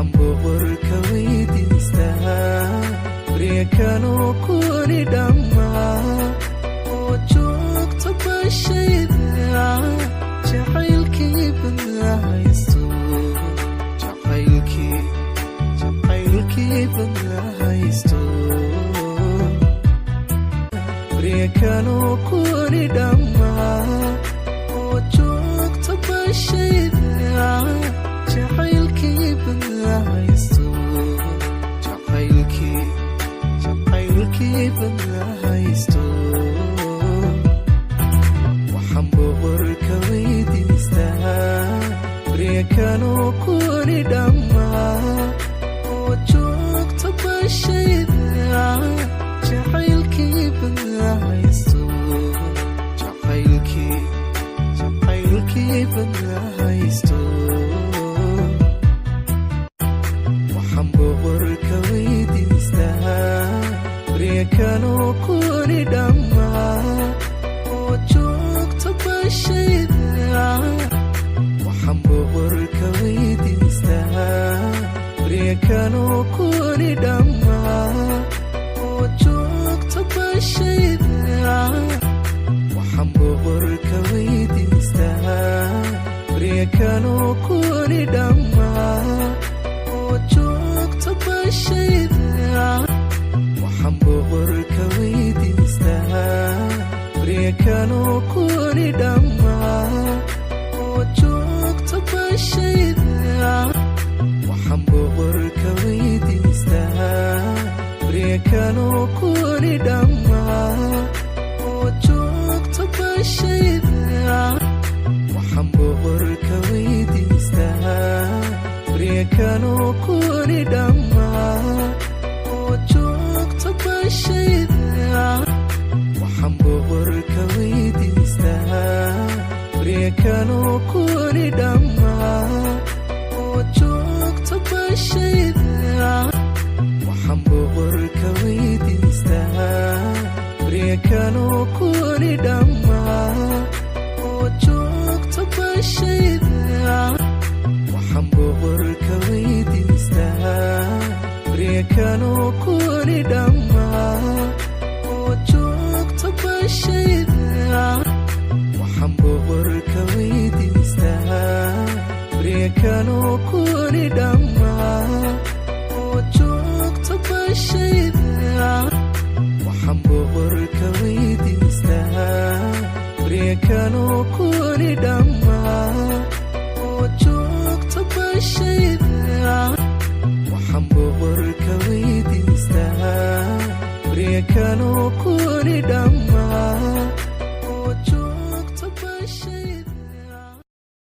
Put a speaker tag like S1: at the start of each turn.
S1: waxaan boqorka weydiistaa baryakanoo kuni dhammaa oo joogta bashayda jacaylkii badnaa haysto jacaylkii badnaa haysto baryakanoo kuni dhammaa oo joogta bashayda jacaylkii badnaa haysto jacaylkii badnaa haysto waxaan boqorka weydiistaa baryakanoo kuni dhammaa oo joogta bashayda jacaylkii badnaa haysto jacaylkii badnaa haysto waxaan boqorka weydiistaa baryakanoo kuni dhammaa oo joogta bashayda waxaan boqorka weydiistaa baryakanoo kuni dhammaa oo joogta bashayda waxaan boqorka weydiistaa baryakanoo kuni dhammaa oo joogta bashayda waxaan boqorka weydiistaa baryakanoo kuni dhammaa oo joogta bashayda waxaan boqorka weydiistaa baryakanoo kuni dhammaa oo joogta bashayda waxaan boqorka weydiistaa baryakanoo kuni dhammaa oo joogta bashayda waxaan boqorka weydiistaa baryakanoo kuni dhammaa oo joogta bashayda waxaan boqorka weydiistaa baryakanoo kuni dhammaa oo joogta bashayda waxaan boqorka weydiistaa baryakanoo kuni dhammaa oo joogta bashayda waxaan boqorka weydiistaa baryakanoo kuni dhammaa oo joogta bashayda waxaan boqorka weydiistaa baryakanoo kuni dhammaa oo joogta bashayda waxaan boqorka weydiistaa baryakanoo kuni dhammaa